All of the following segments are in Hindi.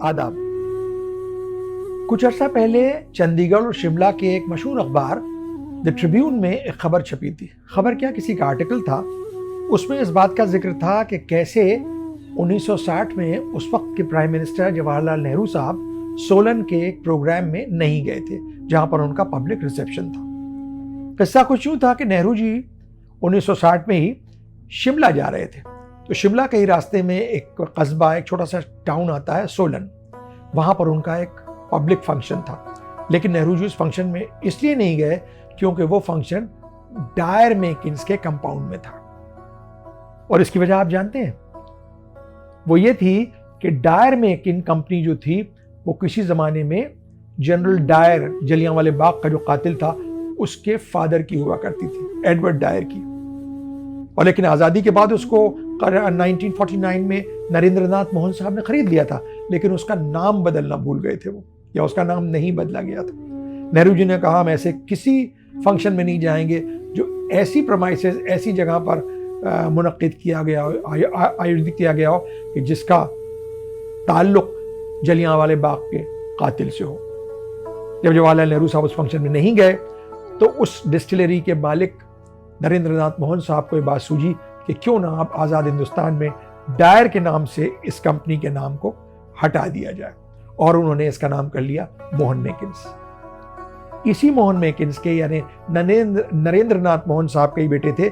आदाब। कुछ अर्सा पहले चंडीगढ़ और शिमला के एक मशहूर अखबार द ट्रिब्यून में एक खबर छपी थी। खबर क्या, किसी का आर्टिकल था। उसमें इस बात का जिक्र था कि कैसे 1960 में उस वक्त के प्राइम मिनिस्टर जवाहरलाल नेहरू साहब सोलन के एक प्रोग्राम में नहीं गए थे जहां पर उनका पब्लिक रिसेप्शन था। किस्सा कुछ यूं था कि नेहरू जी 1960 में ही शिमला जा रहे थे। तो शिमला के ही रास्ते में एक कस्बा, एक छोटा सा टाउन आता है सोलन। वहां पर उनका एक पब्लिक फंक्शन था, लेकिन नेहरू जी उस फंक्शन में इसलिए नहीं गए क्योंकि वो फंक्शन डायर मेकिन्स के कंपाउंड में था। और इसकी वजह आप जानते हैं, वो ये थी कि डायर मेकिन कंपनी जो थी वो किसी जमाने में जनरल डायर, जलियांवाले बाग का जो कातिल था, उसके फादर की हुआ करती थी, एडवर्ड डायर की। और लेकिन आज़ादी के बाद उसको 1949 में नरेंद्रनाथ मोहन साहब ने खरीद लिया था, लेकिन उसका नाम बदलना भूल गए थे वो, या उसका नाम नहीं बदला गया था। नेहरू जी ने कहा हम ऐसे किसी फंक्शन में नहीं जाएंगे जो ऐसी प्रमाइसेस, ऐसी जगह पर मुनक्किद किया गया हो, आयोजित किया गया हो कि जिसका ताल्लुक जलियांवाले बाग के कातिल से हो। जब जवाहरलाल नेहरू साहब उस फंक्शन में नहीं गए तो उस डिस्टिलरी के मालिक नरेंद्रनाथ मोहन साहब को ये बात सूझी कि क्यों ना आप आज़ाद हिंदुस्तान में डायर के नाम से इस कंपनी के नाम को हटा दिया जाए, और उन्होंने इसका नाम कर लिया मोहन मेकिन्स। इसी मोहन मेकिन्स के यानी नरेंद्रनाथ मोहन साहब के ही बेटे थे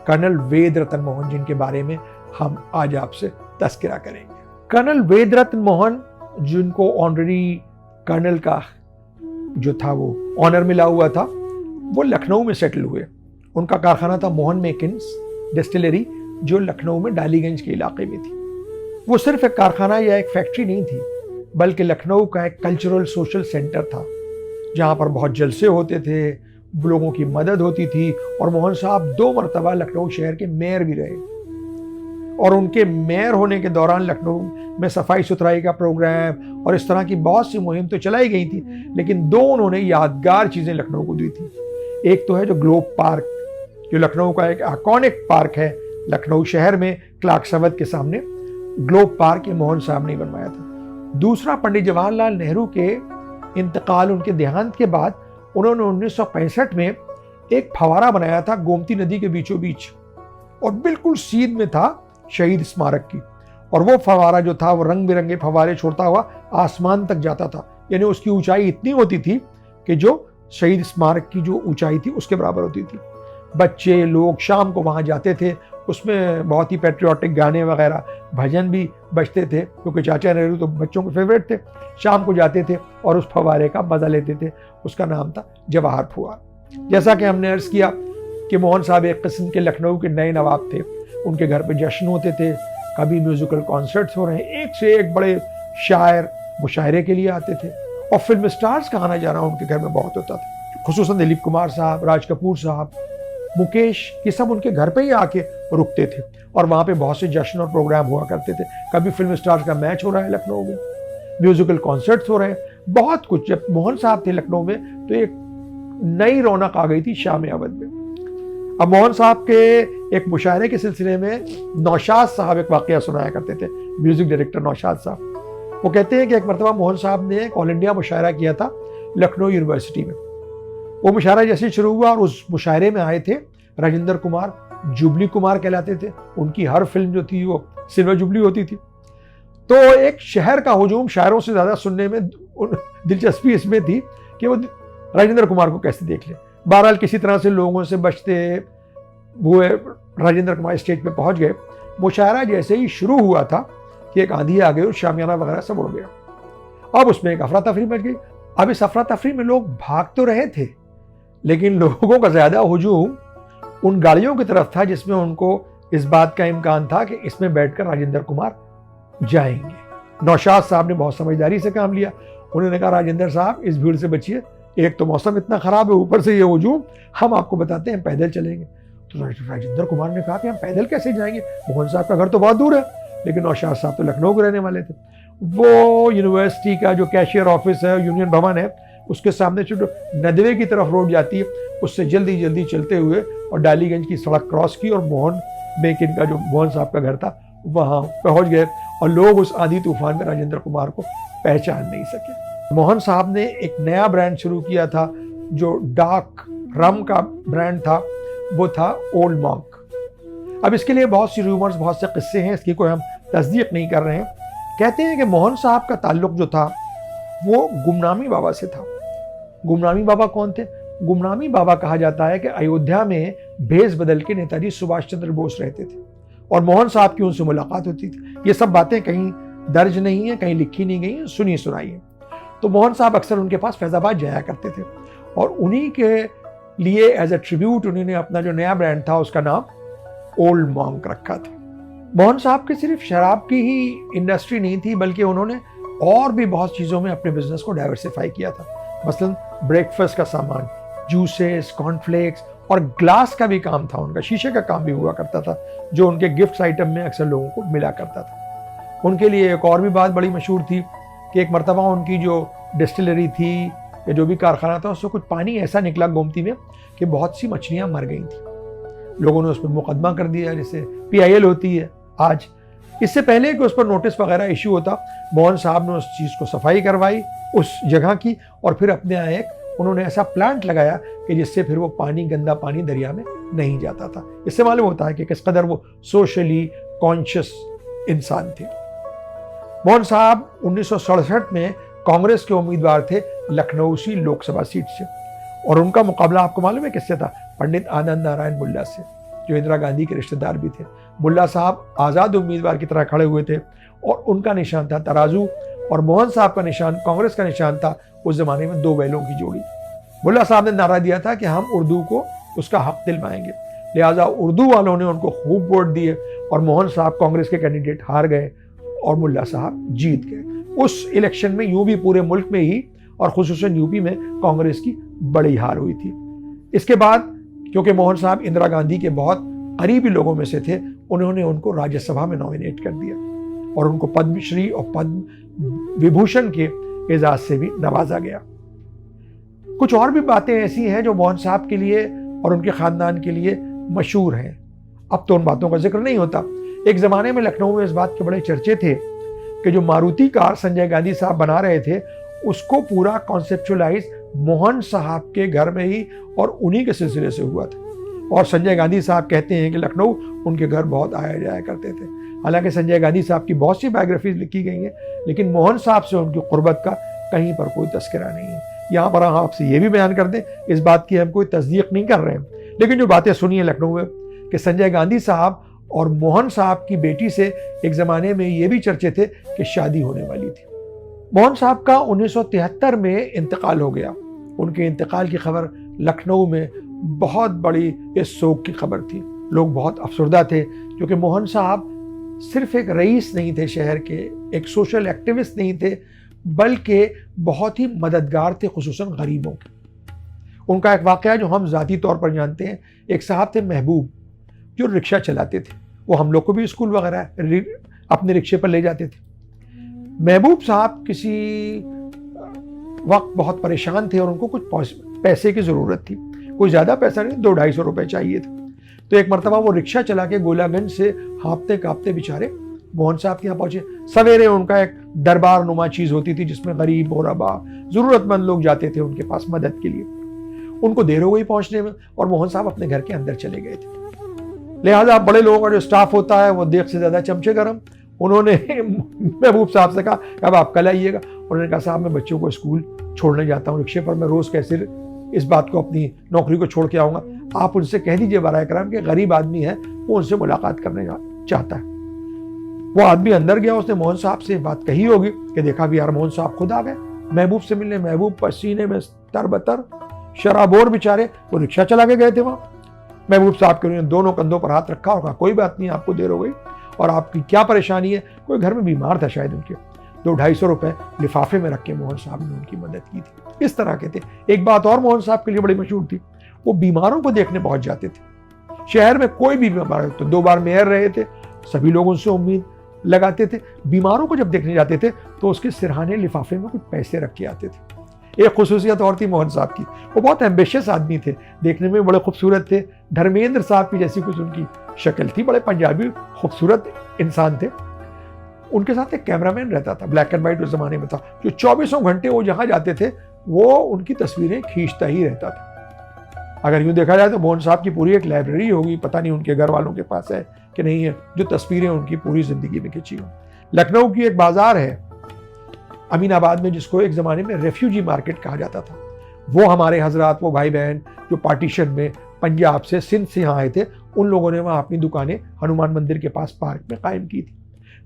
कर्नल वेद रतन मोहन, जिनके बारे में हम आज आपसे तस्करा करेंगे। कर्नल वेद रतन मोहन, जिनको ऑनररी कर्नल का जो था वो ऑनर मिला हुआ था, वो लखनऊ में सेटल हुए। उनका कारखाना था मोहन मेकिन्स डिस्टिलरी, जो लखनऊ में डालीगंज के इलाके में थी। वो सिर्फ एक कारखाना या एक फैक्ट्री नहीं थी, बल्कि लखनऊ का एक कल्चरल सोशल सेंटर था, जहाँ पर बहुत जलसे होते थे, लोगों की मदद होती थी। और मोहन साहब 2 मरतबा लखनऊ शहर के मेयर भी रहे, और उनके मेयर होने के दौरान लखनऊ में सफाई सुथराई का प्रोग्राम और इस तरह की बहुत सी मुहिम तो चलाई गई थी, लेकिन 2 उन्होंने यादगार चीज़ें लखनऊ को दी थी। एक तो है जो ग्लोब पार्क, जो लखनऊ का एक आइकॉनिक पार्क है लखनऊ शहर में, क्लार्क सवद के सामने ग्लोब पार्क, ये मोहन साहब ने बनवाया था। दूसरा, पंडित जवाहरलाल नेहरू के इंतकाल, उनके देहांत के बाद उन्होंने 1965 में एक फवारा बनाया था गोमती नदी के बीचों बीच, और बिल्कुल सीध में था शहीद स्मारक की। और वो फवारा जो था वो रंग बिरंगे फवारे छोड़ता हुआ आसमान तक जाता था, यानी उसकी ऊंचाई इतनी होती थी कि जो शहीद स्मारक की जो ऊंचाई थी उसके बराबर होती थी। बच्चे लोग शाम को वहाँ जाते थे, उसमें बहुत ही पैट्रियोटिक गाने वगैरह, भजन भी बजते थे, क्योंकि चाचा नेहरू तो बच्चों के फेवरेट थे। शाम को जाते थे और उस फवारे का मजा लेते थे। उसका नाम था जवाहर फुआर। जैसा कि हमने अर्ज किया कि मोहन साहब एक किस्म के लखनऊ के नए नवाब थे। उनके घर पे जश्न होते थे, कभी म्यूजिकल कॉन्सर्ट्स हो रहे हैं, एक से एक बड़े शायर मुशायरे के लिए आते थे, और फिल्म स्टार्स का आना जाना उनके घर में बहुत होता था। खुसूसन दिलीप कुमार साहब, राज कपूर साहब, मुकेश, ये सब उनके घर पे ही आके रुकते थे, और वहाँ पे बहुत से जश्न और प्रोग्राम हुआ करते थे। कभी फिल्म स्टार्स का मैच हो रहा है लखनऊ में, म्यूजिकल कॉन्सर्ट्स हो रहे हैं, बहुत कुछ। जब मोहन साहब थे लखनऊ में तो एक नई रौनक आ गई थी शाम अवध में। अब मोहन साहब के एक मुशायरे के सिलसिले में नौशाद साहब एक वाकया सुनाया करते थे, म्यूजिक डायरेक्टर नौशाद साहब। वो कहते हैं कि एक मरतबा मोहन साहब ने एक ऑल इंडिया मुशायरा किया था लखनऊ यूनिवर्सिटी में। वो मुशायरा जैसे शुरू हुआ और उस मुशायरे में आए थे राजेंद्र कुमार, जुबली कुमार कहलाते थे। उनकी हर फिल्म जो थी वो सिल्वर जुबली होती थी। तो एक शहर का हुजूम शायरों से ज़्यादा सुनने में दिलचस्पी इसमें थी कि वो राजेंद्र कुमार को कैसे देख ले। बहरहाल किसी तरह से लोगों से बचते हुए राजेंद्र कुमार स्टेज पे पहुंच गए। मुशायरा जैसे ही शुरू हुआ था कि एक आंधी आ गई और शामियाना वगैरह सब उड़ गया। अब उसमें एक अफरा तफरी मच गई। अब इस अफरा तफरी में लोग भाग तो रहे थे, लेकिन लोगों का ज़्यादा हुजूम उन गाड़ियों की तरफ था जिसमें उनको इस बात का इम्कान था कि इसमें बैठकर राजेंद्र कुमार जाएंगे। नौशाद साहब ने बहुत समझदारी से काम लिया। उन्होंने कहा राजेंद्र साहब इस भीड़ से बचिए, एक तो मौसम इतना खराब है, ऊपर से ये हुजूम, हम आपको बताते हैं पैदल चलेंगे। तो राजेंद्र कुमार ने कहा कि हम पैदल कैसे जाएंगे, मोहन साहब का घर तो बहुत दूर है। लेकिन नौशाद साहब तो लखनऊ के रहने वाले थे। वो यूनिवर्सिटी का जो कैशियर ऑफिस है, यूनियन भवन है, उसके सामने से जो नदवे की तरफ रोड जाती है, उससे जल्दी जल्दी चलते हुए और डालीगंज की सड़क क्रॉस की और मोहन मेकिन का जो मोहन साहब का घर था वहाँ पहुँच गए। और लोग उस आंधी तूफान में राजेंद्र कुमार को पहचान नहीं सके। मोहन साहब ने एक नया ब्रांड शुरू किया था, जो डार्क रम का ब्रांड था, वो था ओल्ड मॉन्क। अब इसके लिए बहुत सी रूमर्स, बहुत से किस्से हैं, इसकी कोई हम तस्दीक नहीं कर रहे हैं। कहते हैं कि मोहन साहब का ताल्लुक जो था वो गुमनामी बाबा से था। गुमनामी बाबा कौन थे? गुमनामी बाबा कहा जाता है कि अयोध्या में भेष बदल के नेताजी सुभाष चंद्र बोस रहते थे और मोहन साहब की उनसे मुलाकात होती थी। ये सब बातें कहीं दर्ज नहीं है, कहीं लिखी नहीं गई है, सुनी सुनाई है। तो मोहन साहब अक्सर उनके पास फैजाबाद जाया करते थे और उन्हीं के लिए एज अ ट्रिब्यूट उन्होंने अपना जो नया ब्रांड था उसका नाम ओल्ड मॉन्क रखा था। मोहन साहब की सिर्फ शराब की ही इंडस्ट्री नहीं थी, बल्कि उन्होंने और भी बहुत चीज़ों में अपने बिजनेस को डाइवर्सिफाई किया था। मसलन ब्रेकफास्ट का सामान, जूसेस, कॉर्नफ्लेक्स और ग्लास का भी काम था उनका, शीशे का काम भी हुआ करता था, जो उनके गिफ्ट आइटम में अक्सर लोगों को मिला करता था। उनके लिए एक और भी बात बड़ी मशहूर थी कि एक मरतबा उनकी जो डिस्टिलरी थी या जो भी कारखाना था, उससे कुछ पानी ऐसा निकला गोमती में कि बहुत सी मछलियाँ मर गई थी। लोगों ने उस पर मुकदमा कर दिया, जैसे PIL होती है आज। इससे पहले कि उस पर नोटिस वगैरह इशू होता, मोहन साहब ने उस चीज़ को सफाई करवाई उस जगह की, और फिर अपने यहाँ एक उन्होंने ऐसा प्लांट लगाया कि जिससे फिर वो पानी, गंदा पानी दरिया में नहीं जाता था। इससे मालूम होता है कि किस कदर वो सोशली कॉन्शियस इंसान थे। मोहन साहब 1967 में कांग्रेस के उम्मीदवार थे लखनऊ सी लोकसभा सीट से, और उनका मुकाबला आपको मालूम है किससे था? पंडित आनंद नारायण मुल्ला से, जो इंदिरा गांधी के रिश्तेदार भी थे। मुल्ला साहब आज़ाद उम्मीदवार की तरह खड़े हुए थे और उनका निशान था तराजू, और मोहन साहब का निशान, कांग्रेस का निशान था उस जमाने में 2 बैलों की जोड़ी। मुल्ला साहब ने नारा दिया था कि हम उर्दू को उसका हक दिलवाएंगे, लिहाजा उर्दू वालों ने उनको खूब वोट दिए और मोहन साहब कांग्रेस के कैंडिडेट हार गए और मुल्ला साहब जीत गए। उस इलेक्शन में यूं भी पूरे मुल्क में ही और खुसूसन यूपी में कांग्रेस की बड़ी हार हुई थी। इसके बाद क्योंकि मोहन साहब इंदिरा गांधी के बहुत करीबी लोगों में से थे, उन्होंने उनको राज्यसभा में नॉमिनेट कर दिया और उनको पद्मश्री और पद्म विभूषण के एजाज से भी नवाजा गया। कुछ और भी बातें ऐसी हैं जो मोहन साहब के लिए और उनके खानदान के लिए मशहूर हैं। अब तो उन बातों का जिक्र नहीं होता। एक जमाने में लखनऊ में इस बात के बड़े चर्चे थे कि जो मारुति कार संजय गांधी साहब बना रहे थे, उसको पूरा कॉन्सेप्चुअलाइज मोहन साहब के घर में ही और उन्हीं के सिलसिले से हुआ था। और संजय गांधी साहब कहते हैं कि लखनऊ उनके घर बहुत आया जाया करते थे। हालांकि संजय गांधी साहब की बहुत सी बायोग्राफीज लिखी गई हैं, लेकिन मोहन साहब से उनकी कुर्बत का कहीं पर कोई तस्करा नहीं है। यहाँ पर हम आपसे ये भी बयान कर दें, इस बात की हम कोई तस्दीक नहीं कर रहे हैं, लेकिन जो बातें सुनी है लखनऊ में कि संजय गांधी साहब और मोहन साहब की बेटी से एक ज़माने में ये भी चर्चे थे कि शादी होने वाली थी। मोहन साहब का 1973 में इंतकाल हो गया। उनके इंतकाल की खबर लखनऊ में बहुत बड़ी इस शोक की खबर थी। लोग बहुत अफसरदा थे, क्योंकि मोहन साहब सिर्फ एक रईस नहीं थे शहर के, एक सोशल एक्टिविस्ट नहीं थे, बल्कि बहुत ही मददगार थे, खुसूसन गरीबों के। उनका एक वाक़या जो हम ज़ाती तौर पर जानते हैं, एक साहब थे महबूब, जो रिक्शा चलाते थे। वो हम लोग को भी स्कूल वगैरह अपने रिक्शे पर ले जाते थे। महबूब साहब किसी वक्त बहुत परेशान थे और उनको कुछ पैसे की ज़रूरत थी। कोई ज़्यादा पैसा नहीं, 200-250 रुपये चाहिए थे। तो एक मरतबा वो रिक्शा चला के गोलागंज से हाँपते काँपते बेचारे मोहन साहब के यहाँ पहुँचे। सवेरे उनका एक दरबार नुमा चीज़ होती थी जिसमें गरीब, गोरबा, ज़रूरतमंद लोग जाते थे उनके पास मदद के लिए। उनको देर हो गई पहुँचने में और मोहन साहब अपने घर के अंदर चले गए थे। लिहाजा बड़े लोगों का जो स्टाफ होता है वो देख से ज़्यादा चमचे गरम। उन्होंने महबूब साहब से कहा अब आप कल आइएगा। उन्होंने कहा साहब मैं बच्चों को स्कूल छोड़ने जाता हूँ रिक्शे पर, मैं रोज़ कैसे इस बात को अपनी नौकरी को छोड़ के आऊँगा, आप उनसे कह दीजिए बराए कराम कि गरीब आदमी है, वो उनसे मुलाकात करने चाहता है। वो आदमी अंदर गया, उसने मोहन साहब से बात कही होगी कि देखा भी यार मोहन साहब खुद आ गए महबूब से मिलने। महबूब पसीने में तरबतर, शराबोर बेचारे, वो रिक्शा चला के गए थे वहाँ। महबूब साहब के उन्होंने दोनों कंधों पर हाथ रखा और कहा कोई बात नहीं, आपको देर हो गई और आपकी क्या परेशानी है। कोई घर में बीमार था शायद, उनके 200-250 रुपए लिफाफे में रख के मोहन साहब ने उनकी मदद की थी। इस तरह के थे। एक बात और मोहन साहब के लिए बड़ी मशहूर थी, वो बीमारों को देखने पहुंच जाते थे। शहर में कोई भी बीमार, तो 2 बार मेयर रहे थे, सभी लोग उनसे उम्मीद लगाते थे। बीमारों को जब देखने जाते थे तो उसके सिरहाने लिफाफे में कुछ पैसे रख के आते थे। एक खुसूसियत और थी मोहन साहब की, वो बहुत एम्बिशियस आदमी थे, देखने में बड़े खूबसूरत थे। धर्मेंद्र साहब की जैसी कुछ उनकी शक्ल थी, बड़े पंजाबी खूबसूरत इंसान थे। उनके साथ एक कैमरामैन रहता था, ब्लैक एंड व्हाइट उस जमाने में था, जो 24 घंटे वो जहाँ जाते थे वो उनकी तस्वीरें खींचता ही रहता था। अगर यूँ देखा जाए तो मोहन साहब की पूरी एक लाइब्रेरी होगी, पता नहीं उनके घर वालों के पास है कि नहीं है, जो तस्वीरें उनकी पूरी ज़िंदगी में खींची हों। लखनऊ की एक बाजार है अमीनाबाद में, जिसको एक ज़माने में रेफ्यूजी मार्केट कहा जाता था। वो हमारे हजरात, वो भाई बहन जो पार्टीशन में पंजाब से, सिंध से यहाँ आए थे, उन लोगों ने वहाँ अपनी दुकानें हनुमान मंदिर के पास पार्क में कायम की थी।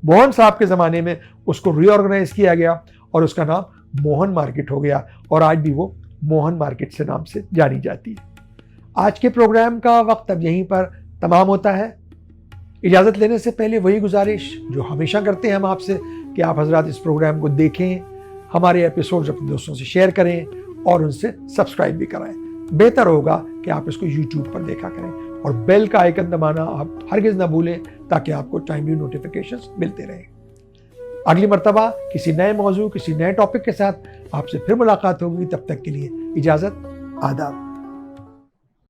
मोहन साहब के ज़माने में उसको रीऑर्गेनाइज किया गया और उसका नाम मोहन मार्केट हो गया, और आज भी वो मोहन मार्केट से नाम से जानी जाती है। आज के प्रोग्राम का वक्त अब यहीं पर तमाम होता है। इजाज़त लेने से पहले वही गुजारिश जो हमेशा करते हैं हम आपसे, कि आप हजरात इस प्रोग्राम को देखें, हमारे एपिसोड्स अपने दोस्तों से शेयर करें और उनसे सब्सक्राइब भी कराएं। बेहतर होगा कि आप इसको YouTube पर देखा करें, और बेल का आइकन दबाना आप हरगिज़ ना भूलें, ताकि आपको टाइमली नोटिफिकेशंस मिलते रहें। अगली मर्तबा किसी नए मौजू, किसी नए टॉपिक के साथ आपसे फिर मुलाकात होगी। तब तक के लिए इजाज़त, आदाब।